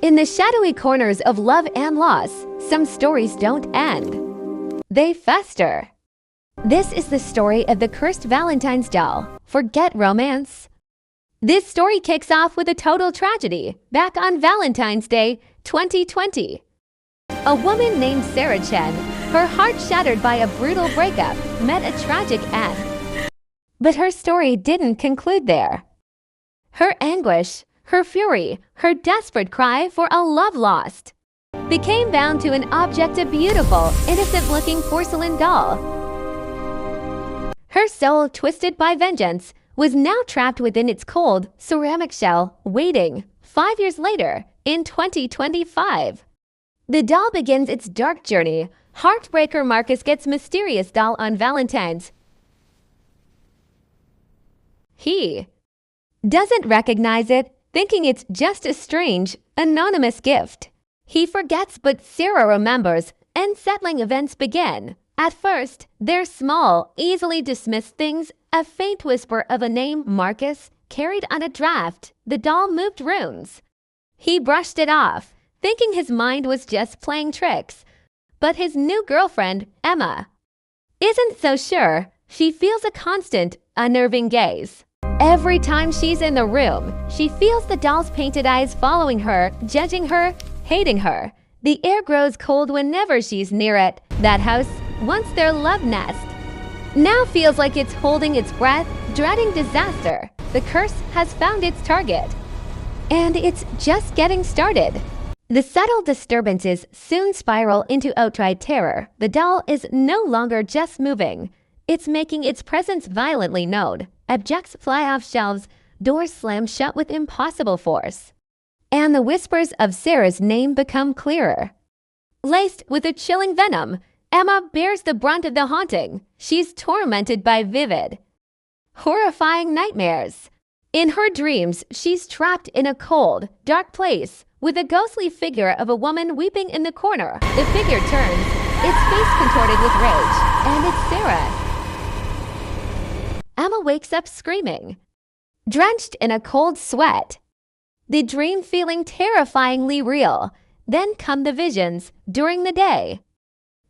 In the shadowy corners of love and loss, some stories don't end. They fester. This is the story of the cursed Valentine's doll. Forget romance. This story kicks off with a total tragedy back on Valentine's Day 2020. A woman named Chen, her heart shattered by a brutal breakup, met a tragic end. But her story didn't conclude there. Her anguish, her fury, her desperate cry for a love lost became bound to an object, a beautiful, innocent-looking porcelain doll. Her soul, twisted by vengeance, was now trapped within its cold, ceramic shell, waiting, 5 years later, in 2025. The doll begins its dark journey. Heartbreaker Marcus gets mysterious doll on Valentine's. He doesn't recognize it, thinking it's just a strange, anonymous gift. He forgets, but Sarah remembers. Unsettling events begin. At first, they're small, easily dismissed things. A faint whisper of a name, Marcus, carried on a draft. The doll moved runes. He brushed it off, thinking his mind was just playing tricks. But his new girlfriend, Emma, isn't so sure. She feels a constant, unnerving gaze. Every time she's in the room, she feels the doll's painted eyes following her, judging her, hating her. The air grows cold whenever she's near it. That house, once their love nest, now feels like it's holding its breath, dreading disaster. The curse has found its target, and it's just getting started. The subtle disturbances soon spiral into outright terror. The doll is no longer just moving. It's making its presence violently known. Objects fly off shelves, doors slam shut with impossible force. And the whispers of Sarah's name become clearer. Laced with a chilling venom, Emma bears the brunt of the haunting. She's tormented by vivid, horrifying nightmares. In her dreams, she's trapped in a cold, dark place with a ghostly figure of a woman weeping in the corner. The figure turns, its face contorted with rage, and it's Sarah. Emma wakes up screaming, drenched in a cold sweat. The dream feeling terrifyingly real. Then come the visions during the day.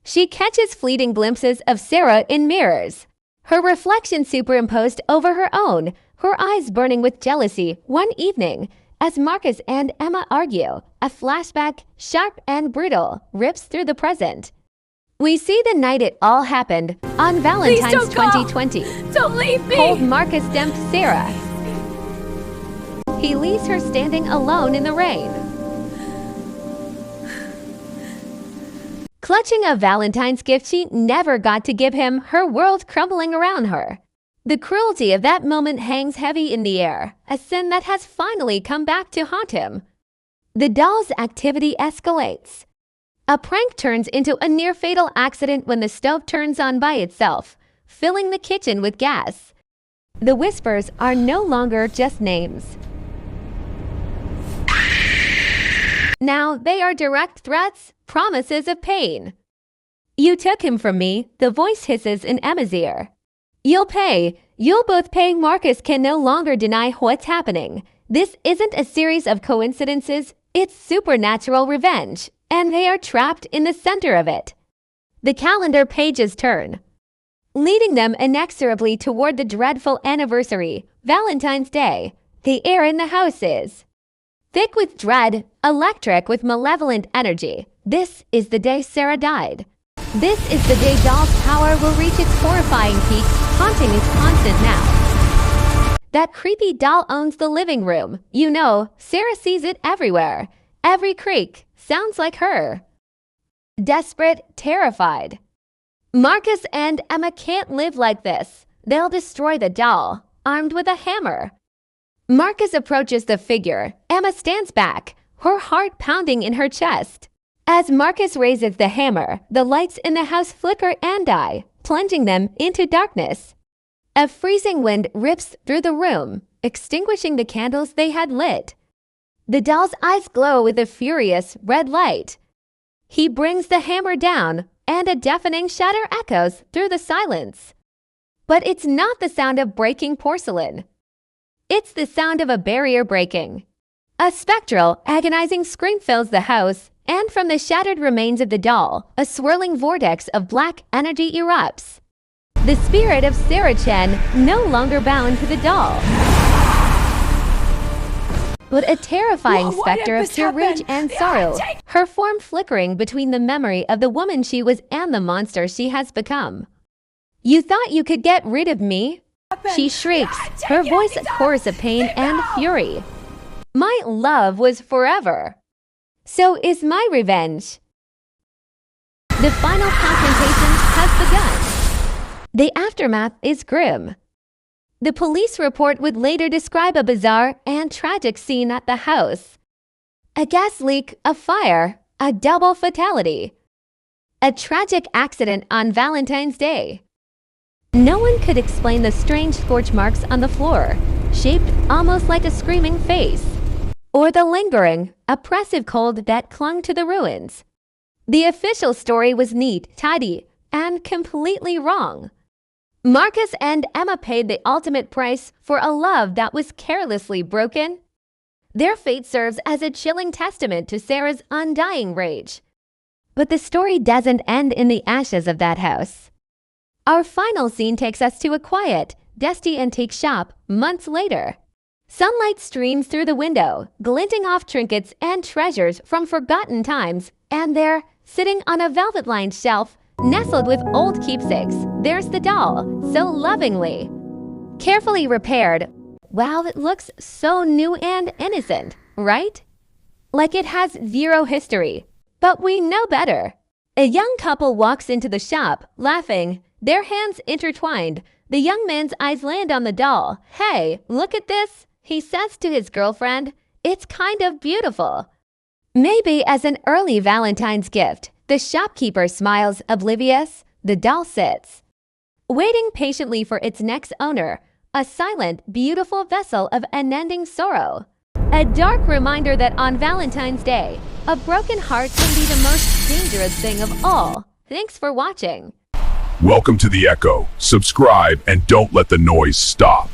She catches fleeting glimpses of Sarah in mirrors, her reflection superimposed over her own, her eyes burning with jealousy. One evening, as Marcus and Emma argue, a flashback, sharp and brutal, rips through the present. We see the night it all happened, on Valentine's 2020. Don't leave me! Cold Marcus dumped Sarah. He leaves her standing alone in the rain. Clutching a Valentine's gift she never got to give him, her world crumbling around her. The cruelty of that moment hangs heavy in the air, a sin that has finally come back to haunt him. The doll's activity escalates. A prank turns into a near-fatal accident when the stove turns on by itself, filling the kitchen with gas. The whispers are no longer just names. Now they are direct threats, promises of pain. You took him from me, the voice hisses in Emma's ear. You'll pay. You'll both pay. Marcus can no longer deny what's happening. This isn't a series of coincidences, it's supernatural revenge, and they are trapped in the center of it. The calendar pages turn, leading them inexorably toward the dreadful anniversary, Valentine's Day. The air in the house is thick with dread, electric with malevolent energy. This is the day Sarah died. This is the day doll's power will reach its horrifying peak. Haunting is constant now. That creepy doll owns the living room. You know, Sarah sees it everywhere. Every creak sounds like her. Desperate, terrified. Marcus and Emma can't live like this. They'll destroy the doll, armed with a hammer. Marcus approaches the figure. Emma stands back, her heart pounding in her chest. As Marcus raises the hammer, the lights in the house flicker and die, plunging them into darkness. A freezing wind rips through the room, extinguishing the candles they had lit. The doll's eyes glow with a furious red light. He brings the hammer down, and a deafening shatter echoes through the silence. But it's not the sound of breaking porcelain. It's the sound of a barrier breaking. A spectral, agonizing scream fills the house, and from the shattered remains of the doll, a swirling vortex of black energy erupts. The spirit of Sarah Chen no longer bound to the doll, but a terrifying specter of pure rage and sorrow, her form flickering between the memory of the woman she was and the monster she has become. "You thought you could get rid of me?" she shrieks, her voice a chorus of pain and fury. "My love was forever. So is my revenge." The final confrontation has begun. The aftermath is grim. The police report would later describe a bizarre and tragic scene at the house. A gas leak, a fire, a double fatality. A tragic accident on Valentine's Day. No one could explain the strange scorch marks on the floor, shaped almost like a screaming face, or the lingering, oppressive cold that clung to the ruins. The official story was neat, tidy, and completely wrong. Marcus and Emma paid the ultimate price for a love that was carelessly broken. Their fate serves as a chilling testament to Sarah's undying rage. But the story doesn't end in the ashes of that house. Our final scene takes us to a quiet, dusty antique shop months later. Sunlight streams through the window, glinting off trinkets and treasures from forgotten times, and there, sitting on a velvet-lined shelf, nestled with old keepsakes, there's the doll, so lovingly carefully repaired. Wow, it looks so new and innocent, right? Like it has zero history. But we know better. A young couple walks into the shop, laughing, their hands intertwined. The young man's eyes land on the doll. "Hey, look at this," he says to his girlfriend. "It's kind of beautiful." Maybe as an early Valentine's gift. The shopkeeper smiles, oblivious. The doll sits, waiting patiently for its next owner, a silent, beautiful vessel of unending sorrow. A dark reminder that on Valentine's Day, a broken heart can be the most dangerous thing of all. Thanks for watching. Welcome to the Echo. Subscribe and don't let the noise stop.